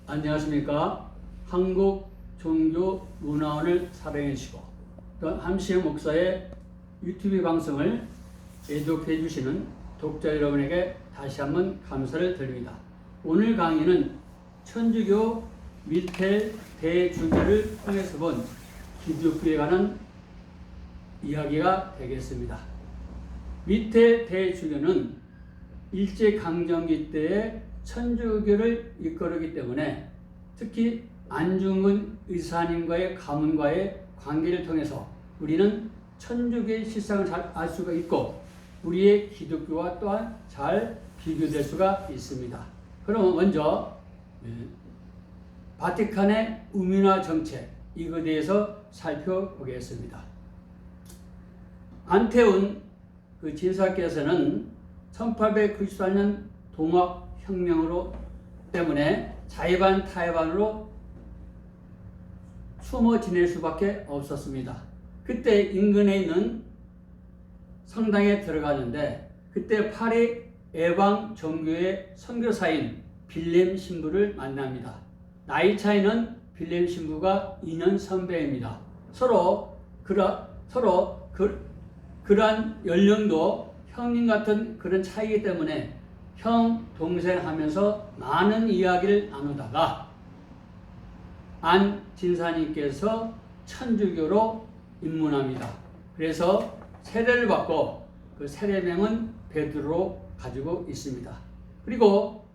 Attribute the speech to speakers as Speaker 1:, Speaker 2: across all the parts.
Speaker 1: 안녕하십니까. 한국종교문화원을 사랑해주시고 또 함시영 목사의 유튜브 방송을 애독해 주시는 독자 여러분에게 다시 한번 감사를 드립니다. 오늘 강의는 천주교 미텔 대주교를 통해서 본 기독교에 관한 이야기가 되겠습니다. 미텔 대주교는 일제강점기 때에 천주교를 이끌었기 때문에 특히 안중근 의사님과의 가문과의 관계를 통해서 우리는 천주교의 실상을 잘 알 수가 있고 우리의 기독교와 또한 잘 비교될 수가 있습니다. 그럼 먼저 바티칸의 우민화 정책 이거에 대해서 살펴보겠습니다. 안태운 진사께서는 1894년 동학혁명으로 때문에 자의반 타의반으로 숨어 지낼 수밖에 없었습니다. 그때 인근에 있는 성당에 들어가는데 그때 파리 에방 종교의 선교사인 빌렘 신부를 만납니다. 나이 차이는 빌렘 신부가 2년 선배입니다. 서로 그러한 연령도 형님 같은 그런 차이기 때문에 형, 동생 하면서 많은 이야기를 나누다가 안 진사님께서 천주교로 입문합니다. 그래서 세례를 받고 그 세례명은 베드로로 가지고 있습니다. 그리고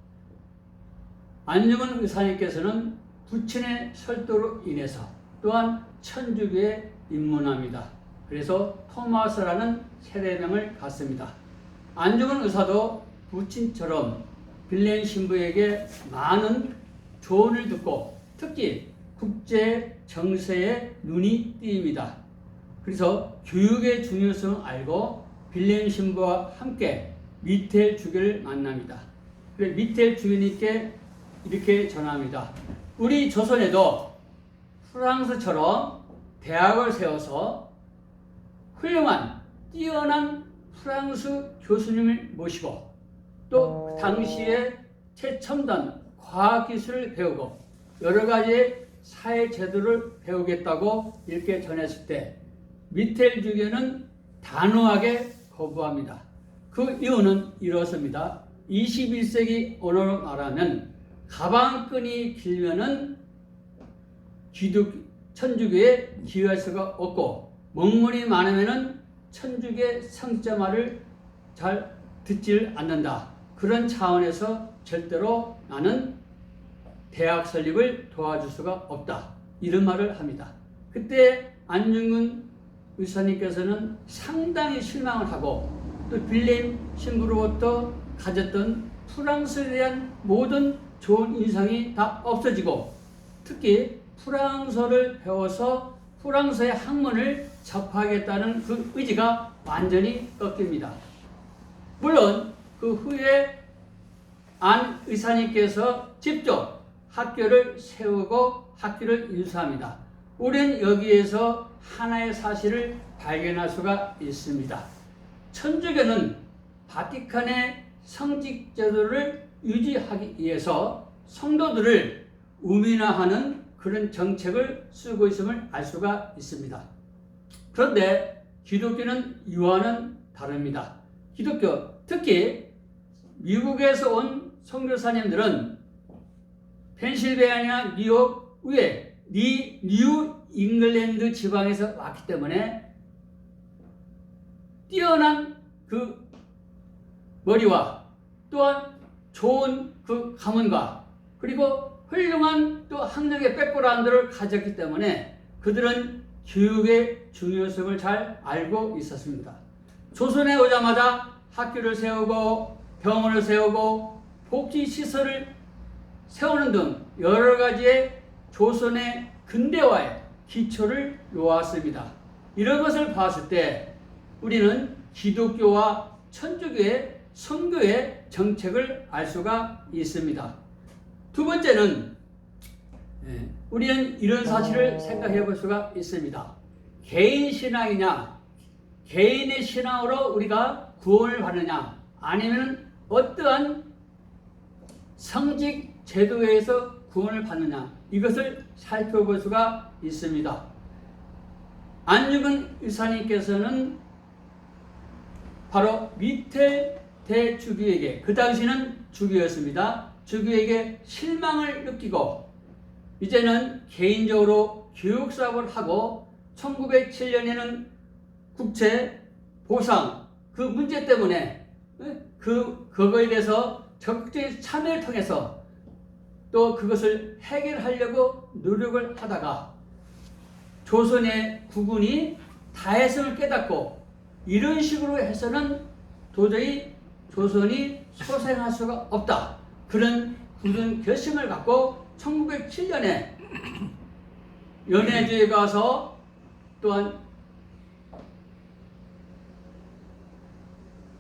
Speaker 1: 안중근 의사님께서는 부친의 설도로 인해서 또한 천주교에 입문합니다. 그래서 토마스라는 세례명을 갖습니다. 안중근 의사도 부친처럼 빌렘 신부에게 많은 조언을 듣고 특히 국제 정세에 눈이 띄입니다. 그래서 교육의 중요성을 알고 빌렘 신부와 함께 미텔 주교를 만납니다. 그래서 미텔 주교님께 이렇게 전합니다. 우리 조선에도 프랑스처럼 대학을 세워서 훌륭한 뛰어난 프랑스 교수님을 모시고 또 당시에 최첨단 과학기술을 배우고 여러 가지 사회 제도를 배우겠다고 이렇게 전했을 때 미텔 주교는 단호하게 거부합니다. 그 이유는 이렇습니다. 21세기 언어로 말하면 가방끈이 길면은 천주교에 기여할 수가 없고 먹물이 많으면은 천주교의 성자말을 잘 듣질 않는다. 그런 차원에서 절대로 나는 대학 설립을 도와줄 수가 없다. 이런 말을 합니다. 그때 안중근 의사님께서는 상당히 실망을 하고 또 빌렘 신부로부터 가졌던 프랑스에 대한 모든 좋은 인상이 다 없어지고 특히 프랑스어를 배워서 프랑스의 학문을 접하겠다는 그 의지가 완전히 꺾입니다. 물론 그 후에 안 의사님께서 직접 학교를 세우고 학교를 인수합니다. 우리는 여기에서 하나의 사실을 발견할 수가 있습니다. 천주교는 바티칸의 성직 제도를 유지하기 위해서 성도들을 우민화하는 그런 정책을 쓰고 있음을 알 수가 있습니다. 그런데 기독교는 이와는 다릅니다. 기독교, 특히 미국에서 온 선교사님들은 펜실베이니아, 뉴욕 위에 뉴 잉글랜드 지방에서 왔기 때문에 뛰어난 그 머리와 또한 좋은 그 가문과 그리고 훌륭한 또 학력의 백그라운드를 가졌기 때문에 그들은 교육의 중요성을 잘 알고 있었습니다. 조선에 오자마자 학교를 세우고 병원을 세우고 복지시설을 세우는 등 여러 가지의 조선의 근대화의 기초를 놓았습니다. 이런 것을 봤을 때 우리는 기독교와 천주교의 선교의 정책을 알 수가 있습니다. 두 번째는 우리는 이런 사실을 생각해 볼 수가 있습니다. 개인 신앙이냐, 개인의 신앙으로 우리가 구원을 받느냐, 아니면 어떠한 성직 제도에서 구원을 받느냐, 이것을 살펴볼 수가 있습니다. 안중근 의사님께서는 바로 미텔 대주교에게, 그 당시는 주교였습니다. 주교에게 실망을 느끼고 이제는 개인적으로 교육사업을 하고 1907년에는 국채 보상 그 문제 때문에 그거에 대해서 적극적인 참여를 통해서 또 그것을 해결하려고 노력을 하다가 조선의 국군이 다해성을 깨닫고 이런 식으로 해서는 도저히 조선이 소생할 수가 없다. 그런 굳은 결심을 갖고 1907년에 연해주에 가서 또한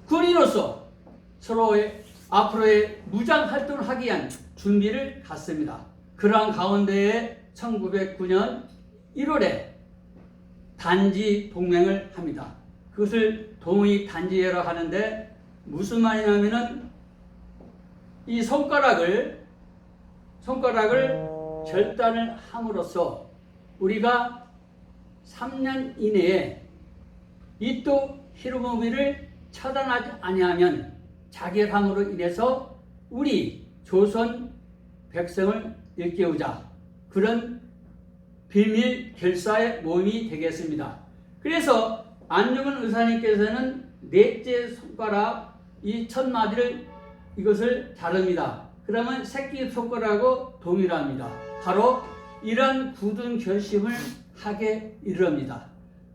Speaker 1: 군인으로서 서로의 앞으로의 무장 활동을 하기 위한 준비를 갖습니다. 그러한 가운데에 1909년 1월에 단지 동맹을 합니다. 그것을 동의 단지회라고 하는데 무슨 말이냐면은 이 손가락을 결단을 함으로써 우리가 3년 이내에 이토 히로부미를 처단하지 아니하면 자결함으로 인해서 우리 조선 백성을 일깨우자, 그런 비밀 결사의 모임이 되겠습니다. 그래서 안중근 의사님께서는 넷째 손가락 이 첫 마디를 이것을 자릅니다. 그러면 새끼 손가락하고 동일합니다. 바로 이런 굳은 결심을 하게 이릅니다.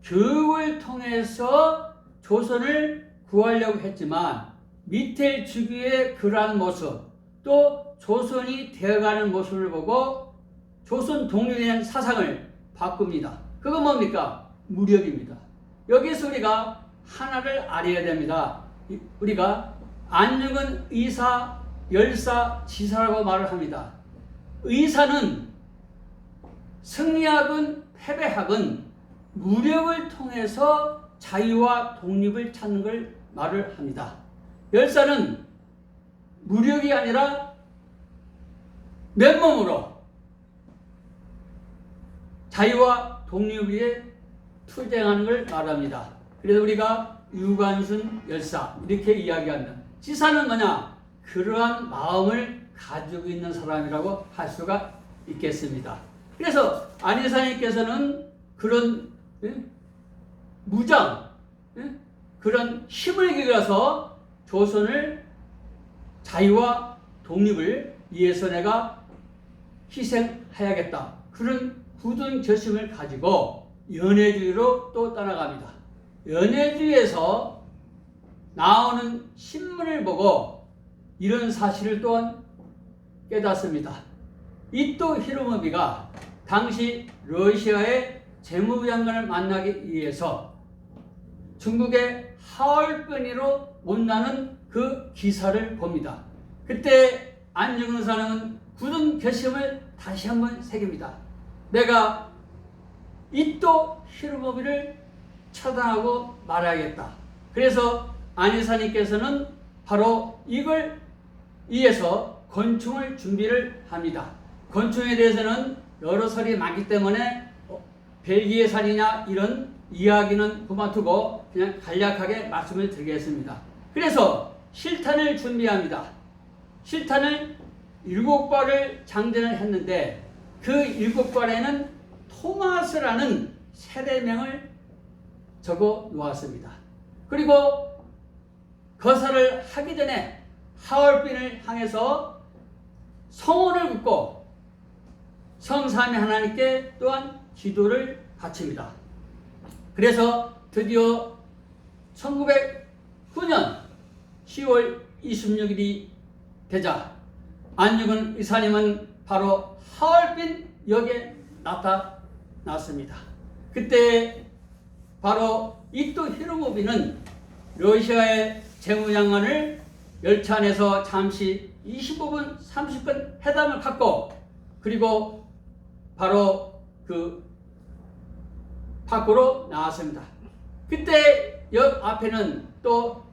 Speaker 1: 교육을 통해서 조선을 구하려고 했지만 미텔 주교의 그러한 모습, 또 조선이 되어가는 모습을 보고 조선 독립에 대한 사상을 바꿉니다. 그건 뭡니까? 무력입니다. 여기서 우리가 하나를 알아야 됩니다. 우리가 안중근 의사, 열사, 지사라고 말을 합니다. 의사는 승리하건 패배하건 무력을 통해서 자유와 독립을 찾는 걸 말을 합니다. 열사는 무력이 아니라 맨몸으로 자유와 독립을 위해 투쟁하는 걸 말합니다. 그래서 우리가 유관순 열사 이렇게 이야기합니다. 지사는 뭐냐? 그러한 마음을 가지고 있는 사람이라고 할 수가 있겠습니다. 그래서 안희사님께서는 그런 무장, 그런 힘을 기울여서 조선을 자유와 독립을 위해서 내가 희생해야겠다. 그런 굳은 결심을 가지고 연해주의로 또 떠나갑니다. 연해주의에서 나오는 신문을 보고 이런 사실을 또한 깨닫습니다. 이토 히로부미가 당시 러시아의 재무장관을 만나기 위해서 중국의 하얼빈으로 온다는 그 기사를 봅니다. 그때 안중근 의사는 굳은 결심을 다시 한번 새깁니다. 내가 이토 히로부미를 처단하고 말아야겠다. 그래서 안희사님께서는 바로 이걸 위해서 권총을 준비를 합니다. 권총에 대해서는 여러 설이 많기 때문에 벨기에산이냐 이런 이야기는 그만두고 그냥 간략하게 말씀을 드리겠습니다. 그래서 실탄을 준비합니다. 실탄을 7발을 장전을 했는데 그 7발에는 토마스라는 세례명을 적어 놓았습니다. 그리고 거사를 하기 전에 하얼빈을 향해서 성원을 긋고 성삼위 하나님께 또한 기도를 바칩니다. 그래서 드디어 1909년 10월 26일이 되자 안중근 의사님은 바로 하얼빈 역에 나타났습니다. 그때 바로 이토 히로부미는 러시아의 재무장관을 열차 안에서 잠시 25분, 30분 회담을 갖고 그리고 바로 그 밖으로 나왔습니다. 그때 역 앞에는 또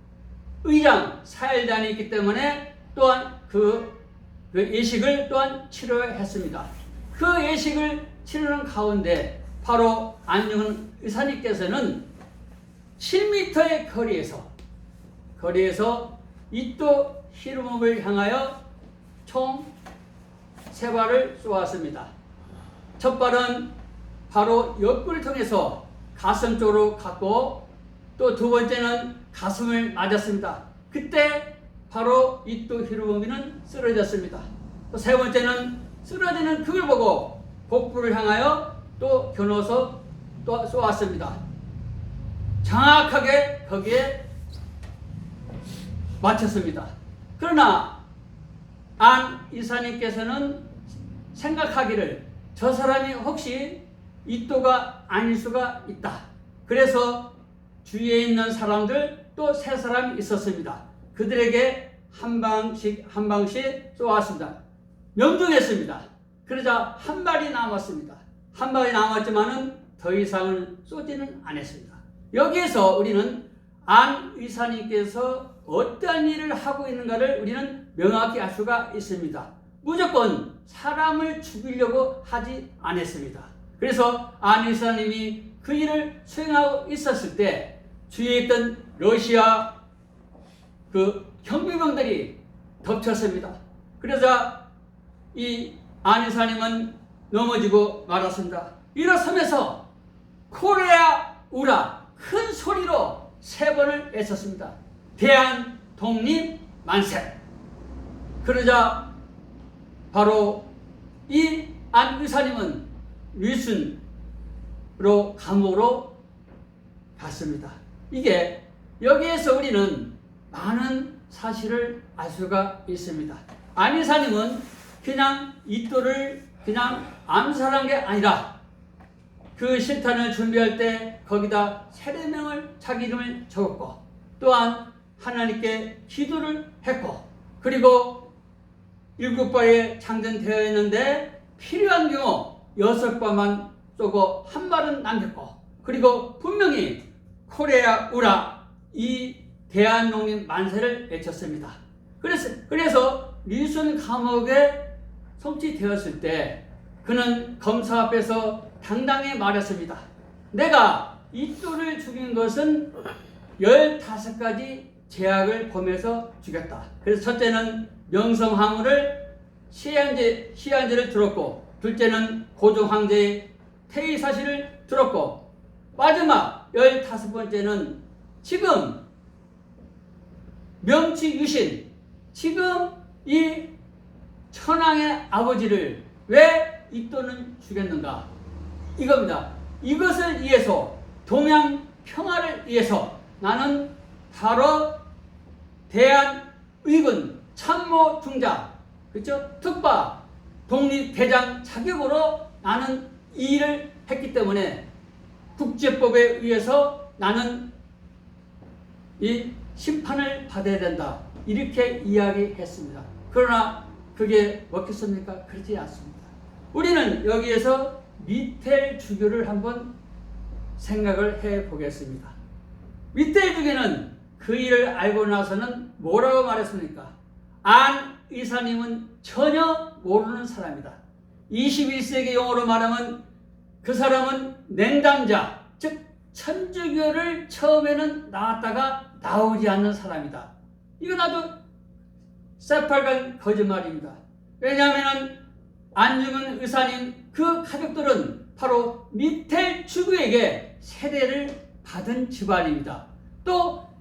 Speaker 1: 의장, 사열단이 있기 때문에 또한 그 그 예식을 또한 치료했습니다. 그 예식을 치르는 가운데 바로 안중근 의사님께서는 7m의 거리에서 이또 히름업을 향하여 총 3발을 쏘았습니다. 첫 발은 바로 옆구리를 통해서 가슴 쪽으로 갔고, 또 두 번째는 가슴을 맞았습니다. 그때 바로 이또 히로부미는 쓰러졌습니다. 또 세 번째는 쓰러지는 그걸 보고 복부를 향하여 또 겨누어서 또 쏘았습니다. 정확하게 거기에 맞췄습니다. 그러나 안 이사님께서는 생각하기를 저 사람이 혹시 이또가 아닐 수가 있다. 그래서 주위에 있는 사람들 또 3사람이 있었습니다. 그들에게 한 방씩 쏘았습니다. 명중했습니다. 그러자 한 발이 남았습니다. 한 발이 남았지만은 더 이상은 쏘지는 않았습니다. 여기에서 우리는 안 의사님께서 어떠한 일을 하고 있는가를 우리는 명확히 알 수가 있습니다. 무조건 사람을 죽이려고 하지 않았습니다. 그래서 안 의사님이 그 일을 수행하고 있었을 때 주위에 있던 러시아 그 경비병들이 덮쳤습니다. 그러자 이 안 의사님은 넘어지고 말았습니다. 일어서면서 코레아 우라 큰 소리로 3번을 외쳤습니다. 대한 독립 만세. 그러자 바로 이 안 의사님은 윌슨으로 감옥으로 갔습니다. 이게 여기에서 우리는 많은 사실을 알 수가 있습니다. 안 의사님은 그냥 이또를 그냥 암살한 게 아니라 그 실탄을 준비할 때 거기다 세례명을 자기 이름을 적었고, 또한 하나님께 기도를 했고, 그리고 7발에 장전되어 있는데 필요한 경우 6발만 쏘고 1발은 남겼고, 그리고 분명히 코레아 우라 이 대한독립 만세를 외쳤습니다. 그래서 윌슨 감옥에 송치되었을 때 그는 검사 앞에서 당당히 말했습니다. 내가 이또를 죽인 것은 15가지 죄악을 범해서 죽였다. 그래서 첫째는 명성황후를 시한제를 들었고, 둘째는 고종황제의 퇴위 사실을 들었고, 마지막 15번째는 지금 명치유신, 지금 이 천황의 아버지를 왜 이또는 죽였는가? 이겁니다. 이것을 위해서, 동양 평화를 위해서 나는 바로 대한의군 참모 중장, 그렇죠? 특바 독립대장 자격으로 나는 이 일을 했기 때문에 국제법에 의해서 나는 이 심판을 받아야 된다. 이렇게 이야기했습니다. 그러나 그게 먹혔습니까? 그렇지 않습니다. 우리는 여기에서 미텔 주교를 한번 생각을 해 보겠습니다. 미텔 주교는 그 일을 알고 나서는 뭐라고 말했습니까? 안 의사님은 전혀 모르는 사람이다. 21세기 용어로 말하면 그 사람은 냉담자, 즉 천주교를 처음에는 나왔다가 나오지 않는 사람이다. 이건 아주 새빨간 거짓말입니다. 왜냐하면 안중근 의사님 그 가족들은 바로 미텔 주교에게 세례를 받은 집안입니다. 또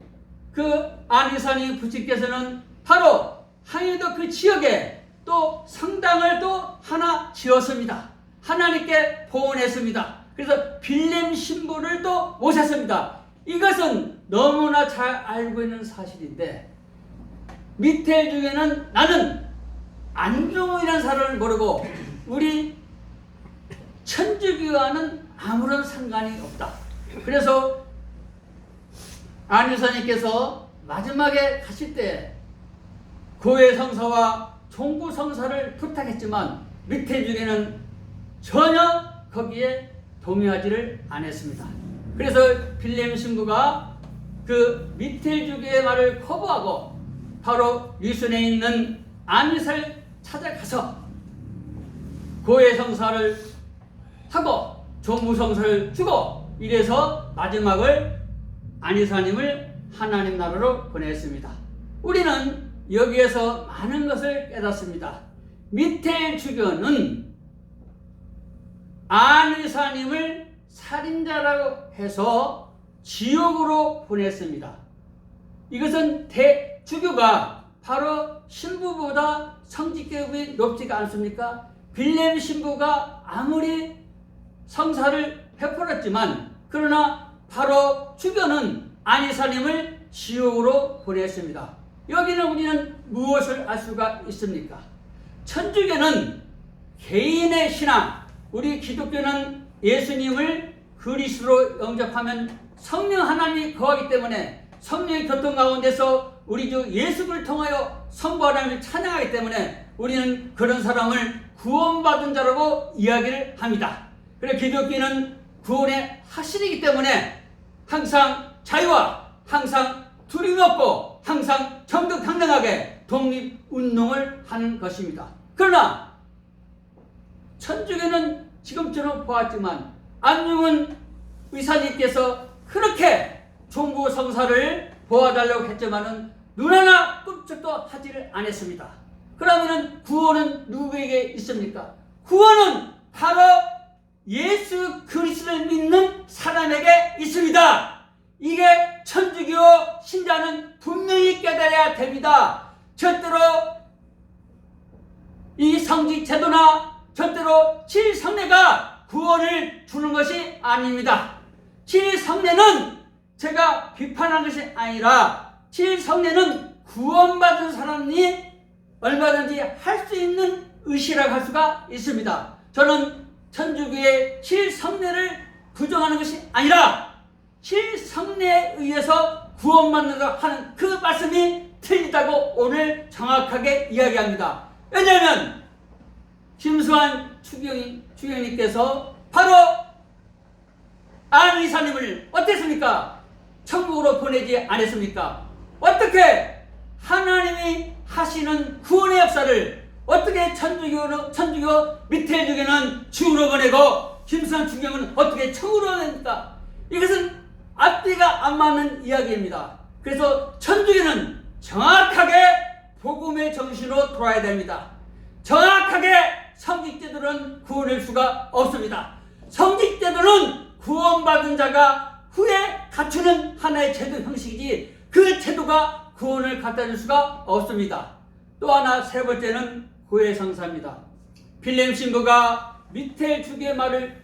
Speaker 1: 그 안 의사님 부친께서는 바로 항해도 그 지역에 또 성당을 또 하나 지었습니다. 하나님께 봉헌했습니다. 그래서 빌렘 신부를 또 모셨습니다. 이것은 너무나 잘 알고 있는 사실인데, 미텔 중에는 나는 안중근이라는 사람을 모르고 우리 천주교와는 아무런 상관이 없다. 그래서 안 의사님께서 마지막에 가실 때 고해 성사와 종구 성사를 부탁했지만 미텔 중에는 전혀 거기에 동의하지를 않았습니다. 그래서 빌렘 신부가 그 미텔 주교의 말을 거부하고 바로 윌슨에 있는 안 의사를 찾아가서 고해성사를 하고 종부성사를 주고 이래서 마지막을 안이사님을 하나님 나라로 보냈습니다. 우리는 여기에서 많은 것을 깨닫습니다. 미테엘 주교는 안이사님을 살인자라고 해서 지옥으로 보냈습니다. 이것은 주교가 바로 신부보다 성직계급이 높지가 않습니까? 빌렘 신부가 아무리 성사를 베풀었지만 그러나 바로 주교는 안이사님을 지옥으로 보냈습니다. 여기는 우리는 무엇을 알 수가 있습니까? 천주교는 개인의 신앙, 우리 기독교는 예수님을 그리스도로 영접하면 성령 하나님이 거하기 때문에 성령의 교통 가운데서 우리 주 예수를 통하여 성부 하나님을 찬양하기 때문에 우리는 그런 사람을 구원받은 자라고 이야기를 합니다. 그래서 기독교는 구원의 하신이기 때문에 항상 자유와 항상 두려움 없고 항상 정정당당하게 독립운동을 하는 것입니다. 그러나 천주교는 지금처럼 보았지만 안중근 의사님께서 그렇게 종부성사를 보아달라고 했지만은 눈 하나 끔찍도 하지를 않았습니다. 그러면은 구원은 누구에게 있습니까? 구원은 바로 예수 그리스도를 믿는 사람에게 있습니다. 이게 천주교 신자는 분명히 깨달아야 됩니다. 절대로 이 성직 제도나 절대로 칠성례가 구원을 주는 것이 아닙니다. 칠성례는 제가 비판하는 것이 아니라 칠성례는 구원받은 사람이 얼마든지 할 수 있는 의시라고 할 수가 있습니다. 저는 천주교의 칠성례를 부정하는 것이 아니라 칠성례에 의해서 구원받는다고 하는 그 말씀이 틀리다고 오늘 정확하게 이야기합니다. 왜냐하면 김수환 주경님께서 바로 안이사님을 어땠습니까? 천국으로 보내지 않았습니까? 어떻게 하나님이 하시는 구원의 역사를 어떻게 천주교 미테일주교는 지옥으로 보내고 김수환 주경은 어떻게 천국으로 보냅니까? 이것은 앞뒤가 안 맞는 이야기입니다. 그래서 천주교는 정확하게 복음의 정신으로 돌아야 됩니다. 정확하게 성직제도는 구원할 수가 없습니다. 성직제도는 구원받은 자가 후에 갖추는 하나의 제도 형식이지 그 제도가 구원을 갖다 줄 수가 없습니다. 또 하나 세 번째는 고해성사입니다. 빌렘 신부가 미테엘 주교의 말을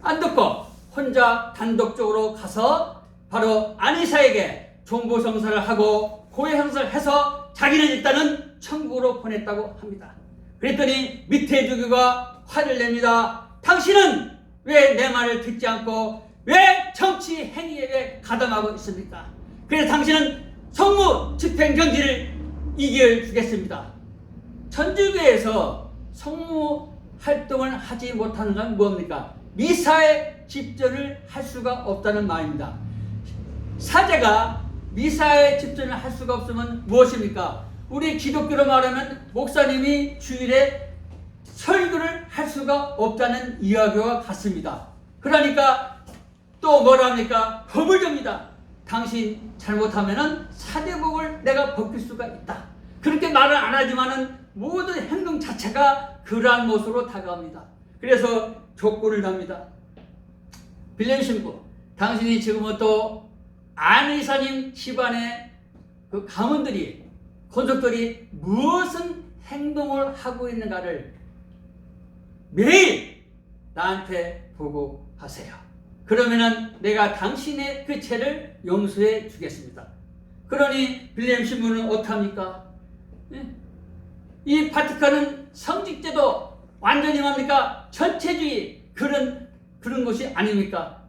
Speaker 1: 안 듣고 혼자 단독적으로 가서 바로 안이사에게 종부성사를 하고 고해성사를 해서 자기는 일단은 천국으로 보냈다고 합니다. 그랬더니 미테엘 주교가 화를 냅니다. 당신은 왜 내 말을 듣지 않고 왜 정치 행위에 가담하고 있습니까? 그래서 당신은 성무 집행정지를 이겨 주겠습니다. 천주교에서 성무 활동을 하지 못하는 건 뭡니까? 미사에 집전을 할 수가 없다는 말입니다. 사제가 미사에 집전을 할 수가 없으면 무엇입니까? 우리 기독교로 말하면 목사님이 주일에 설교를 할 수가 없다는 이야기와 같습니다. 그러니까 또 뭐랍니까? 법을 접니다. 당신 잘못하면은 사제복을 내가 벗길 수가 있다. 그렇게 말을 안 하지만은 모든 행동 자체가 그러한 모습으로 다가옵니다. 그래서 족구를 답니다. 빌렘 신부, 당신이 지금부터 안이사님 집안의 그 가문들이 권속들이 무슨 행동을 하고 있는가를 매일 나한테 보고하세요. 그러면은 내가 당신의 그 죄를 용서해 주겠습니다. 그러니 빌렘 신부는 어떡합니까? 이 바티칸은 성직제도 완전히 뭡니까? 전체주의 그런 것이 아닙니까?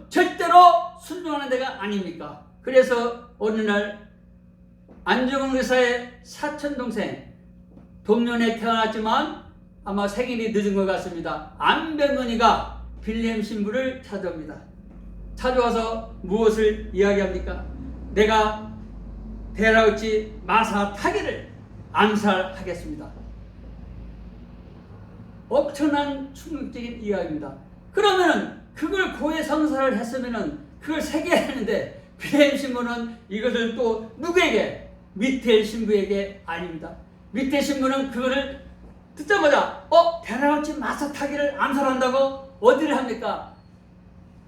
Speaker 1: 절대로 순종하는 데가 아닙니까? 그래서 어느 날 안중근 의사의 사촌동생 동년에 태어났지만 아마 생일이 늦은 것 같습니다. 안병근이가 빌렘 신부를 찾아옵니다. 찾아와서 무엇을 이야기합니까? 내가 베라우치 마사 타기를 암살하겠습니다. 엄청난 충격적인 이야기입니다. 그러면은 그걸 고해 성사를 했으면은 그걸 새겨야 하는데 빌레헴 신부는 이것을 또 누구에게? 미텔 신부에게 아닙니다. 미텔 신부는 그거를 듣자마자 베라우치 마사타기를 암살한다고 어디를 합니까?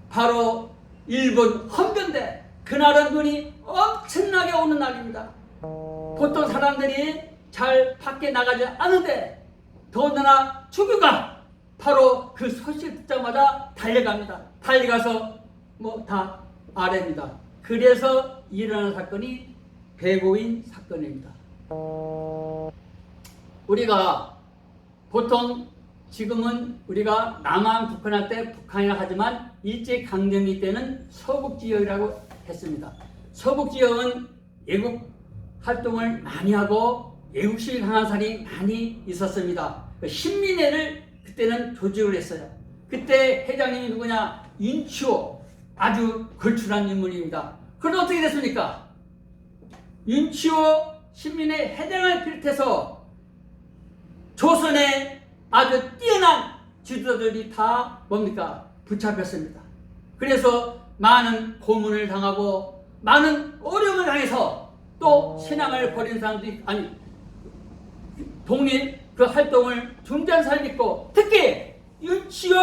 Speaker 1: 바로 일본 헌병대. 그날은 눈이 엄청나게 오는 날입니다. 보통 사람들이 잘 밖에 나가지 않은데 더군다나 주교가 바로 그 소식 듣자마자 달려갑니다. 달려가서 다 아래입니다. 그래서 일어난 사건이 배고인 사건입니다. 우리가 보통 지금은 우리가 남한 북한할 때 북한이라 하지만 일제강점기 때는 서북지역이라고 했습니다. 서북지역은 애국 활동을 많이 하고 애국심이 강한 사람이 많이 있었습니다. 신민회를 그때는 조직을 했어요. 그때 회장님이 누구냐? 윤치호. 아주 걸출한 인물입니다. 그런데 어떻게 됐습니까? 윤치호 신민회 회장을 비롯해서 조선의 아주 뛰어난 지도자들이 다 뭡니까? 붙잡혔습니다. 그래서 많은 고문을 당하고 많은 어려움을 당해서 또 신앙을 버린 사람들이 독립 그 활동을 중단한 사람이 있고 특히 윤치호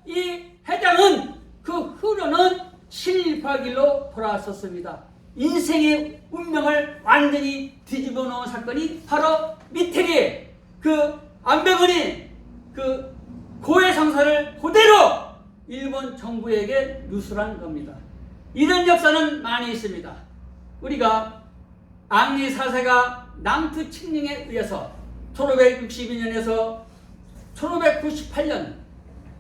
Speaker 1: 이 회장은 그 후로는 친일파 길로 돌아왔었습니다. 인생의 운명을 완전히 뒤집어 놓은 사건이 바로 미테리 그 안병헌이 그 고해 성사를 그대로 일본 정부에게 누설한 겁니다. 이런 역사는 많이 있습니다. 우리가 앙리 4세가 낭투 칙령에 의해서 1562년에서 1598년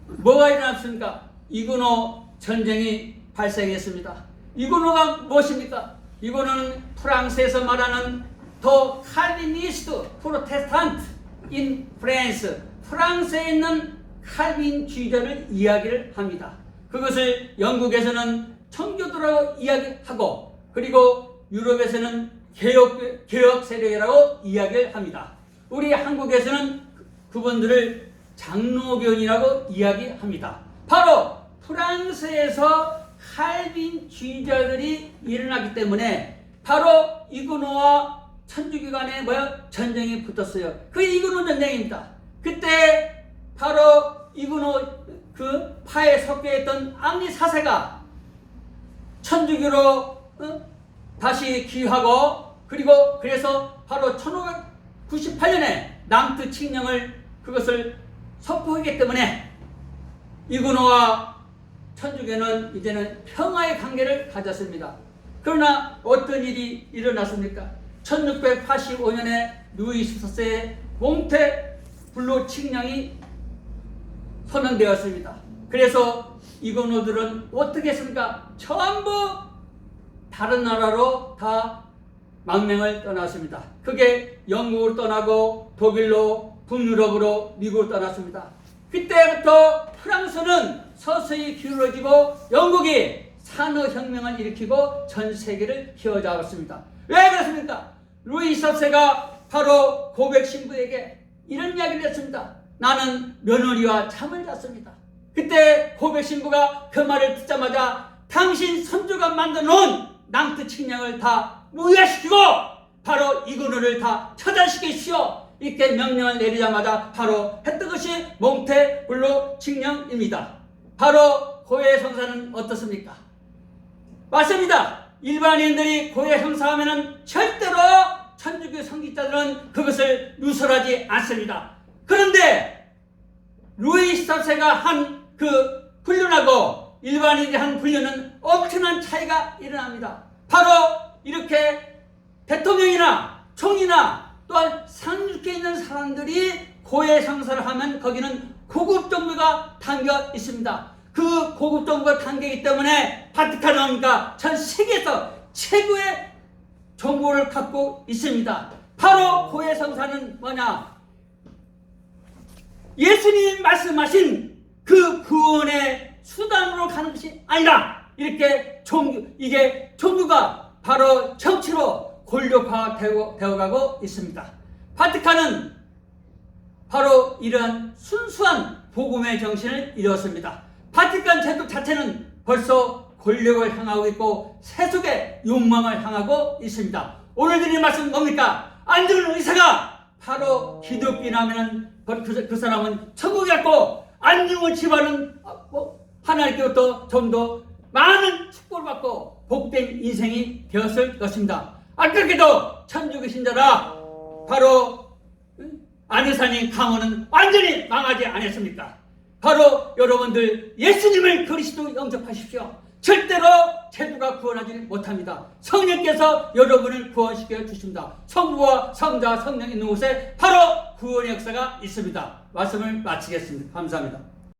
Speaker 1: 뭐가 일어났습니까? 이구노 전쟁이 발생했습니다. 이구노가 무엇입니까? 이구노는 프랑스에서 말하는 더 칼비니스트 프로테스탄트 인 프랑스, 프랑스에 있는 칼빈주의자를 이야기를 합니다. 그것을 영국에서는 청교도라고 이야기하고 그리고 유럽에서는 개혁 세력이라고 이야기를 합니다. 우리 한국에서는 그분들을 장로교인이라고 이야기합니다. 바로 프랑스에서 칼빈주의자들이 일어나기 때문에 바로 이구노와 천주교 간에 전쟁이 붙었어요. 그게 이구노 전쟁입니다. 그때 바로 이구노 그 파에 섞여 있던 앙리 4세가 천주교로 다시 귀하고 그리고 그래서 바로 1598년에 낭트 칙령을 그것을 선포하기 때문에 이구노와 천주교는 이제는 평화의 관계를 가졌습니다. 그러나 어떤 일이 일어났습니까? 1685년에 루이 14세의 몽테블로 칙령이 선언되었습니다. 그래서 이구노들은 어떻게 했습니까? 전부 다른 나라로 다 망명을 떠났습니다. 그게 영국으로 떠나고 독일로 북유럽으로 미국으로 떠났습니다. 그때부터 프랑스는 서서히 기울어지고 영국이 산업혁명을 일으키고 전 세계를 휘어잡았습니다. 왜 그렇습니까? 루이 14세가 바로 고백 신부에게 이런 이야기를 했습니다. 나는 며느리와 잠을 잤습니다. 그때 고백 신부가 그 말을 듣자마자 당신 선조가 만들어 놓은 낭트 칙령을 다 무효시키고 바로 이구노를 다 처단시키시오. 이렇게 명령을 내리자마자 바로 했던 것이 몽테블로 칙령입니다. 바로 고해 성사는 어떻습니까? 맞습니다. 일반인들이 고해 성사하면은 절대로 천주교 성직자들은 그것을 누설하지 않습니다. 그런데 루이 14세가 한 그 훈련하고 일반인이 한 훈련은 엄청난 차이가 일어납니다. 바로 이렇게 대통령이나 총리나 또한 상륙에 있는 사람들이 고해 성사를 하면 거기는 고급 정부가 담겨 있습니다. 그 고급 정부가 담겨있기 때문에 바티칸은 전 세계에서 최고의 정보를 갖고 있습니다. 바로 고해 성사는 뭐냐? 예수님 말씀하신 그 구원의 수단으로 가는 것이 아니라 이렇게 이게 종교가 바로 정치로 권력화되어가고 있습니다. 바티칸은 바로 이러한 순수한 복음의 정신을 이뤘습니다. 바티칸 제도 자체는 벌써 권력을 향하고 있고 세속의 욕망을 향하고 있습니다. 오늘 드리는 말씀 뭡니까? 안중근 의사가 바로 기독교인하면 그 사람은 천국에 갔고 안중근 집안은 하나님께로부터 좀 더 많은 축복을 받고 복된 인생이 되었을 것입니다. 안타깝게도 천주교 신자라 바로 안혜사님 강원은 완전히 망하지 않았습니까? 바로 여러분들 예수님을 그리스도 영접하십시오. 절대로 제도가 구원하지 못합니다. 성령께서 여러분을 구원시켜 주십니다. 성부와 성자 성령 있는 곳에 바로 구원의 역사가 있습니다. 말씀을 마치겠습니다. 감사합니다.